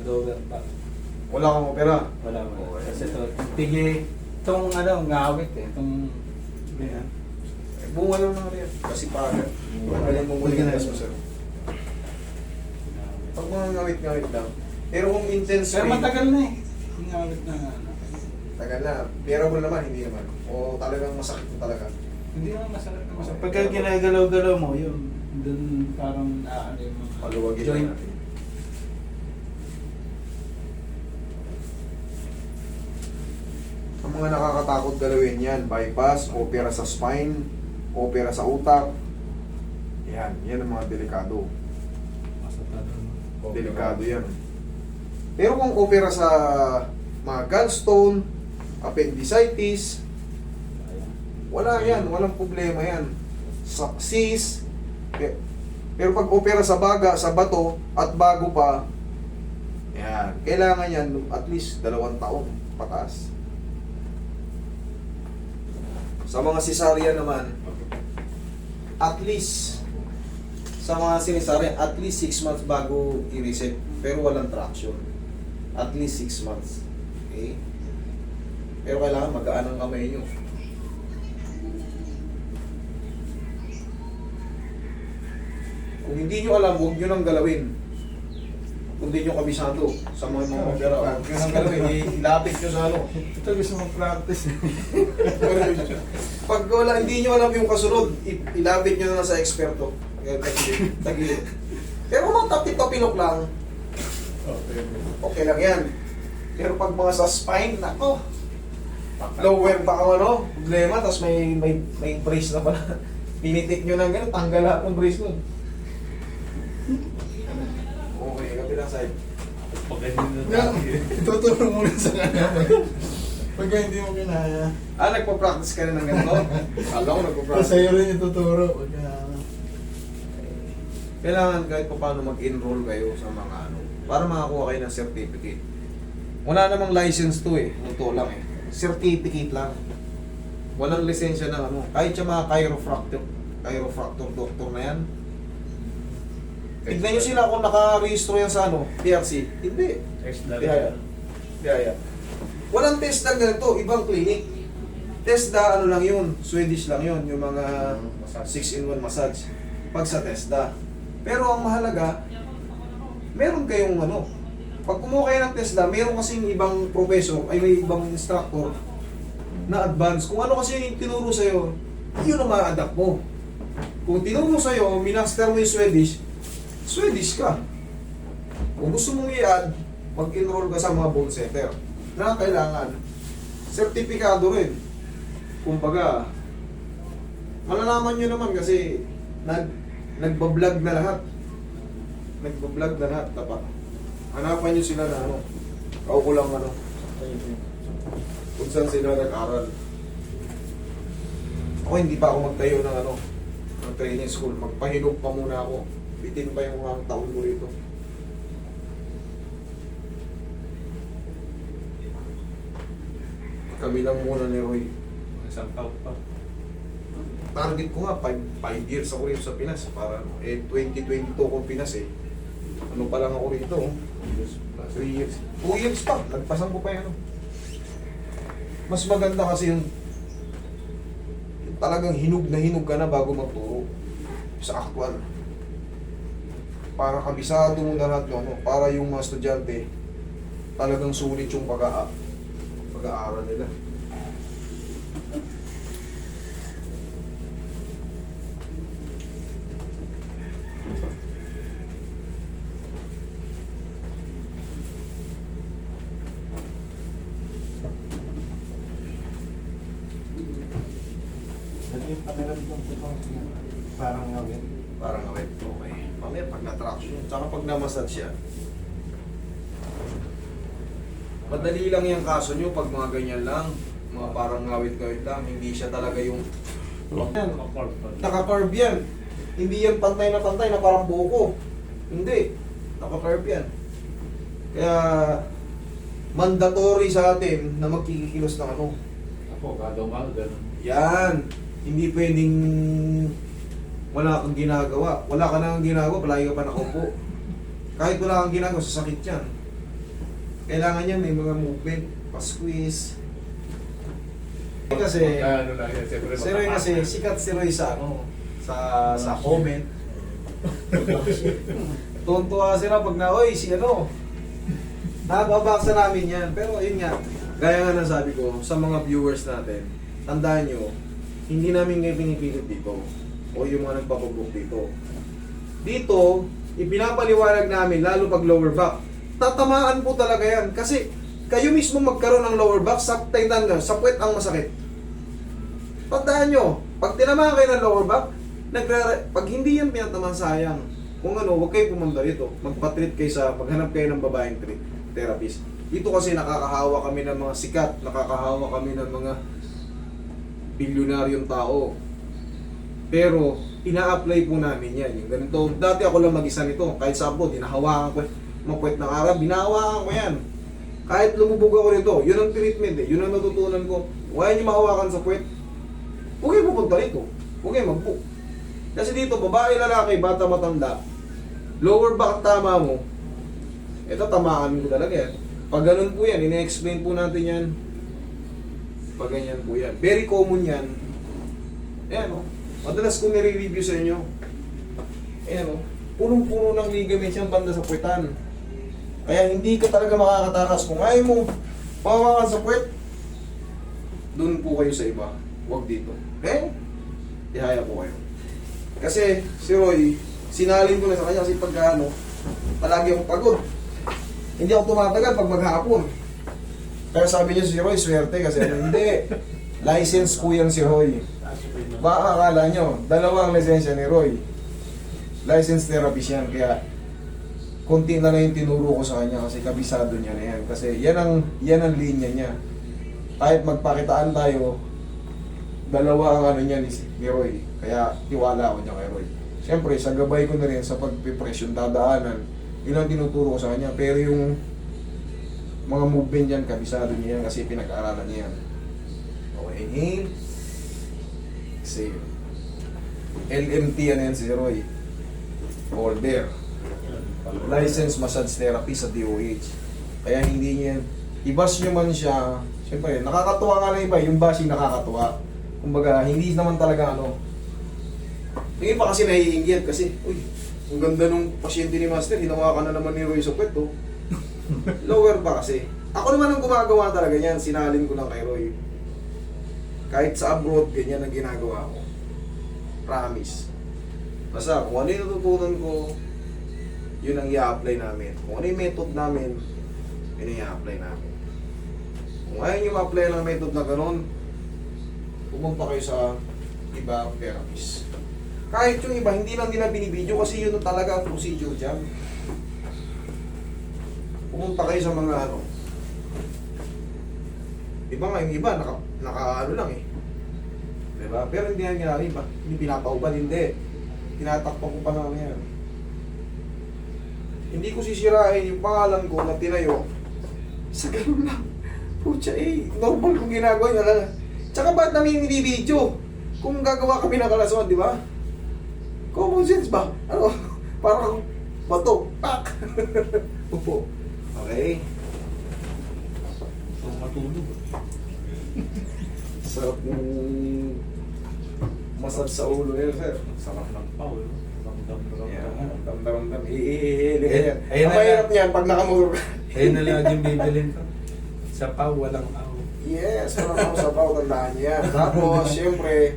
lower back. Wala kang opera. Wala mo. Okay. Kasi ito, itong ngawit eh, itong, yan. Bunga lang na rin. Kasi paga. Magaling mo muli yung gas mo, sir. Pag mga ngawit-ngawit lang. Pero kung intense Pero pain, matagal na eh. Yung ngawit na ano. tagal na. Bearable naman, hindi naman. O talagang masakit mo talaga. Hindi naman masarap na masarap. Pagka ginagalaw-galaw mo, yun, dun parang ano yung mga Paluwagin joint. na natin. Ang mga nakakatakot galawin yan, bypass, opera sa spine, opera sa utak. Yan ang mga delikado. Delikado yan. Pero kung opera sa mga gallstone, appendicitis, wala yan, walang problema yan. Sa cyst, pero pag opera sa baga, sa bato, at bago pa, yan, kailangan yan at least 2 taon pataas. Sa mga cesarean naman, at least, sa mga sinisaryan, at least 6 months bago i-reset. Pero walang traction. At least 6 months. Okay? Pero kailangan magaan ang kamay nyo. Kung hindi nyo alam, huwag nyo nang galawin. Kung hindi nyo kabisado sa mga opera, huwag nyo nang galawin. Ilapit nyo sa ano. Ito gusto mong practice. Pag wala, hindi nyo alam yung kasunod, ilapit nyo na lang sa eksperto. Tagilid. Pero kung mga tapit-tapilok lang, okay lang yan. Pero pag mga sa spine, nako, lower pa ang ano, problema, tapos may brace na pala. Pinitik nyo ng gano'n, tanggal lahat ng brace nun. Okay, kabilang side. Pag ituturo mo rin sa kanya. Pagka hindi mo kinaya. Nagpa-practice ka na ng ganito? Alam ko nagpa-practice. Sa'yo rin ituturo. Pagka Kailangan kahit pa paano mag-enroll kayo sa mga ano, para makakuha kayo ng certificate. Wala namang license to eh, ito lang eh. Certificate lang. Walang lisensya ng ano. Kahit sa mga chiropractor doctor na yan. Tignan nyo sila kung naka-rehistro yan sa ano, PRC. Hindi. Dihaya. Walang test na ganito, ibang clinic. TESDA, ano lang yun, Swedish lang yun, yung mga 6-in-1 massage. Pag sa TESDA. Pero ang mahalaga, meron kayong ano, pag kumuha kayo ng TESDA, meron kasing ibang professor, ay may ibang instructor na advance. Kung ano kasi yung tinuro sa'yo, yun ang ma-adapt mo. Kung tinuro sa'yo, minaster mo yung Swedish ka. Kung gusto mong i-add, mag-enroll ka sa mga bone center na kailangan sertipikado rin. Kumbaga, malalaman nyo naman kasi nagbablog na lahat. Nagbablog na lahat. Dapat hanapan nyo sila na ano, kaukulang ano, kung saan sila nag-aral. Ako hindi pa ako magtayo ng ano, ng training school. Magpahinog pa muna ako. Bitin pa yung mga taon ko rito. Kami lang muna ni Roy. isang taon pa. Target ko nga, 5 years ako rito sa Pinas. Para, 2022 ko Pinas eh. Ano pa lang ako rito, 3 years. 2 years pa, nagpasan ko pa yan. Mas maganda kasi yung talagang hinog na hinog ka na bago magturo sa actual. Para kabisado mo na lahat yun, no? Para yung mga estudyante talagang sulit yung pag-aaral nila. Yung pakiramdam ko parang ngawin. Parang awet. Okay. Mamaya pag na-traction, tsaka pag na-massage siya. Madali lang yung kaso nyo pag mga ganyan lang. Mga parang ngawit-ngawit lang. Hindi siya talaga yung naka-curve yan. Hindi yan pantay na parang buko. Hindi. Naka-curve yan. Kaya mandatory sa atin na magkikilos ng ano. Ako, gagawa, gano'n. Yan. Hindi pwedeng wala kang ginagawa. Wala ka nang ginagawa, palagi ka pa nakaupo. Kahit wala kang ginagawa, sasakit yan. Kailangan niya may mga movement, pa-squeeze. Kasi, Ano lang yan, siyempre si Roy kasi, sikat si Roy sa ano, sa comment. Tuntua sila pag na, oy, si ano, nakababaksa namin yan. Pero yun nga, gaya nga ng sabi ko, sa mga viewers natin, tandaan nyo, hindi namin kayo pinipilit dito. O yung mga nagpapabook dito. Dito, ipinapaliwanag namin, lalo pag lower back, tatamaan po talaga yan. Kasi, kayo mismo magkaroon ng lower back, sa puwet ang masakit. Tandaan nyo, pag tinamaan kayo ng lower back, pag hindi yan pinatamaan, sayang. Kung ano, huwag kayo pumunta dito. Magpa-treat kayo maghanap kayo ng babaeng therapist. Dito kasi nakakahawa kami ng mga sikat, nakakahawa kami ng mga bilyonaryong tao. Pero, ina-apply po namin yan. Yung ganito, dati ako lang mag-isa nito. Kahit sa abroad, hinahawakan ko, mapuwet ng araw, binahawakan ko yan. Kahit lumubog ako nito, yun ang treatment eh. Yun ang natutunan ko. Huwag niyo mahawakan sa puwet. Huwag kayo pupunta rito. Huwag kayo mag-book. Kasi dito, babae, lalaki, bata, matanda, lower back tama mo, ito tamaan ko talaga yan. Pag ganun po yan, ina-explain po natin yan. Pag ganyan po yan. Very common yan. Ayan o. Madalas ko nire-review sa inyo. Ayan o. Punong-puno ng ligament yan banda sa puwetan. Kaya hindi ka talaga makakatakas. Kung ayaw mo pawakan sa puwet, doon po kayo sa iba. Huwag dito. Okay? Ihaya po kayo. Kasi si Roy, sinalin ko na sa kanya kasi pagka palagi akong pagod. Hindi ako tumatagal pag maghapon. Kaya sabi niya si Roy, swerte kasi hindi. License po yan si Roy. Baka akala nyo, dalawang lisensya ni Roy. Licensed therapist yan. Kaya konti na yung tinuro ko sa kanya kasi kabisado niya na yan. Kasi yan ang linya niya. Kahit magpakitaan tayo, dalawa ang ano niya ni Roy. Kaya tiwala ako niya kay Roy. Siyempre, sa gabay ko na rin sa pagpipresyon dadaanan, yun ang tinuturo ko sa kanya. Pero yung mga movement yan, kabisado niya yan kasi pinag-aaralan niya yan. Okay, inhale. Exhale. LMT yan si Roy. Holder. Licensed massage therapy sa DOH. Kaya hindi niya, i-bash nyo man siya, siyempre, nakakatuwa nga na iba, yung bashing nakakatuwa. Kumbaga, hindi naman talaga yung iba kasi naiinggit kasi, uy, ang ganda nung pasyente ni Master, hinawakan na naman ni Roy sa puwet, oh. Lower pa kasi. Ako naman ang gumagawa talaga yan, sinalin ko lang kay Roy. Kahit sa abroad, ganyan ang ginagawa ko. Promise. Basta, kung ano yung natutunan ko, yun ang i-apply namin. Kung ano yung method namin, yun ang i-apply namin. Kung ayaw nyo ma-apply ng method na gano'n, pumunta kayo sa iba therapist. Kahit yung iba, hindi lang nila binibidyo kasi yun talaga ang procedure dyan. Pumunta kayo sa mga iba nga yung iba, naka lang eh. Diba? Pero hindi yan ginari ba? Hindi pinapauban, hindi. Tinatakpan ko pa namin yan. Hindi ko sisirain yung pangalan ko na tinayo sa ganun lang. Pucha normal kong ginagawa yun. Tsaka ba't namin binibidyo? Kung gagawa kami ng kalaswan, di ba? Common sense ba? Ano? Parang bato. Pak! Upo. Okay. So, matulog. Sarap ng massage sa ulo yun, sir. Sarap ng pao, eh. Yeah, damdaram. Iihilig ka yan. Ayun Ang na mahirap lang. niyan pag nakamuro ka. Ayun na lang yung bibilin ko. Sa pau, walang pau. Yes, walang ako sa pau, tandaan niyo yan. Tapos, syempre,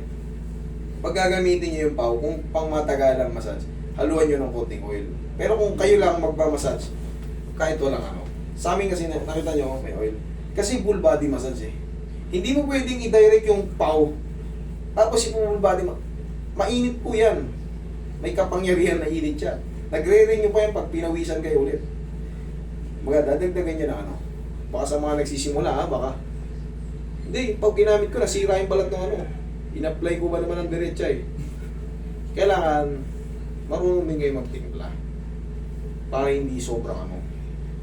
pag gagamitin niyo yung pau, kung pang matagalang massage, haluan niyo ng konting oil. Pero kung kayo lang magpa-massage, kahit walang Sa amin kasi, nakita niyo, may oil. Kasi full body massage eh. Hindi mo pwedeng i-direct yung pau. Tapos yung full body, mainit po yan. May kapangyarihan na init siya. Nagre-renew pa yan pag pinawisan kayo ulit. Baga, dadagdagan niya na Baka sa mga nagsisimula baka. Hindi, pag ginamit ko, nasira yung balat ng in-apply ko ba naman ng diretsa eh. Kailangan, marunong din kayo magtimpla. Para hindi sobrang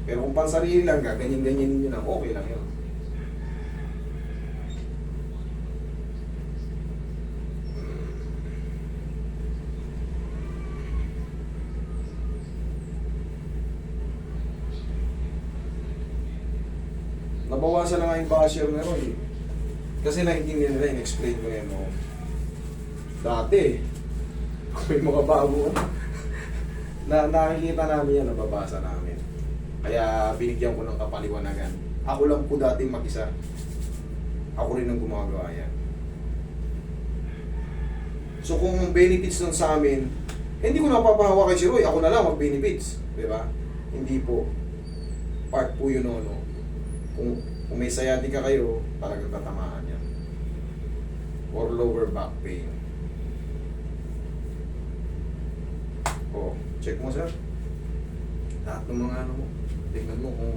Pero kung pansarili lang, gaganyan-ganyan ninyo lang, okay lang yun. Nabawasan na nga yung basher na Roy. Kasi naintindihan nila, in-explain ko yan. No? Dati, may mga bago na nakikita namin yan, nababasa namin. Kaya binigyan ko ng kapaliwanagan. Ako lang po dati mag-isa. Ako rin ang gumagawa yan. So kung ang benefits nun sa amin, hindi ko napapahawa kay si Roy, ako na lang mag-benefits. Di ba? Hindi po. Part po yun, no? Kung may sciatica kayo, talagang tatamaan yan. Or lower back pain. Oh, check mo sir. Lahat ng mga ano mo. Tingnan mo kung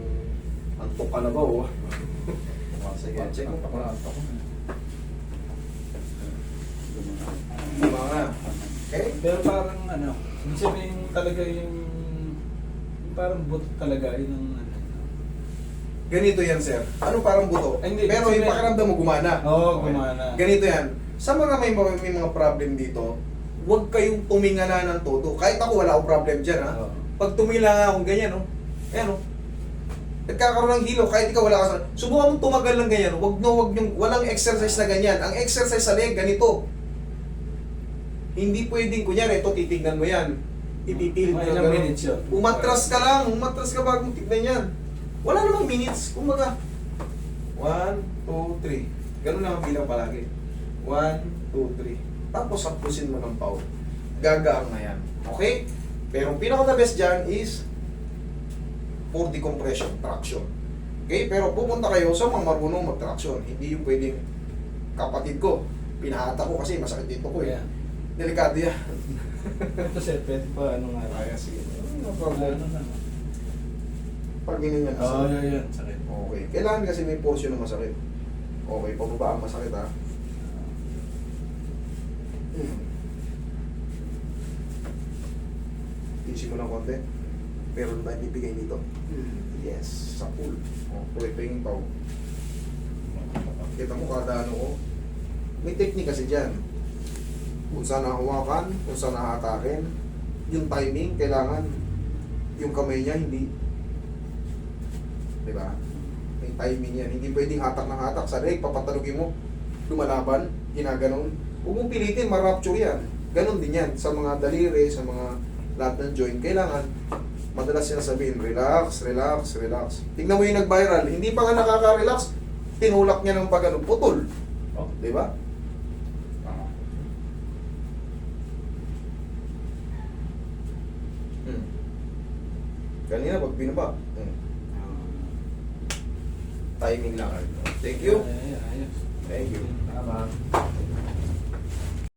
antok ka na ba oh. Sige, check mo. Mga. Okay? Pero parang ano, ibig sabihin talaga yung parang buto talaga yun ang ano. Ganito yan sir. Ano parang buto? Ay, hindi. Pero yung Sabi- pakiramdam mo gumana. Oo, Okay. gumana. Ganito yan. Sa mga may mga problem dito, huwag kayong tumingala ng todo. Kahit ako wala akong problem dyan ha. Oo. Pag tumila akong ganyan, no? Ayan, no? Nagkakaroon ng hilo, kahit ikaw wala ka sa... Subukan mong tumagal ng ganyan. Huwag yung walang exercise na ganyan. Ang exercise sa leg, ganito. Hindi pwedeng, kunyari, ito, titignan mo yan. Ititilid Mga mo ilang na minutes yun? Umatras ka lang. Umatras ka bago mong tignan yan. Wala namang minutes. Kumbaga, 1, 2, 3. Ganun lang ang bilang palagi. 1, 2, 3. Tapos, hapusin mo ng pau. Gagaang na yan. Okay? Pero ang pinaka-the best dyan is for decompression, traction. Okay? Pero pupunta kayo sa mga marunong mag-traction. Hindi yung pwedeng kapatid ko. Pinahata ko kasi masakit dito ko eh. Yeah. Delikado yan. Ito sir, pwede pa ano nga. Kaya sige. No Ano problem. na. Pag ganyan yan. Oo, yun. Sakit. Okay. Kailangan kasi may portion ng masakit. Okay, pababa ang masakit ha. Tisi mo ng konti. Meron tayong bibigay dito. Yes, sa pool. O, tuloy pa yung pao. Kita mo kada ano ko. May technique kasi dyan. Kung saan nahawakan, kung saan nahatakin. Yung timing, kailangan yung kamay niya hindi. Diba? May timing yan. Hindi pwedeng hatak ng hatak. Sa leg, papatalugin mo. Lumalaban, ginaganon. Huwag mong pilitin, ma-rupture yan. Ganon din yan. Sa mga daliri, sa mga lahat ng joint, kailangan madalas sila sabihin, relax, relax, relax. Tingnan mo yung nag-viral, hindi pa nga nakaka-relax, tinulak niya ng pag putol. Oh. Di ba? Kanina pag binaba. Timing lang. Thank you. Ayos. Thank you. Tama.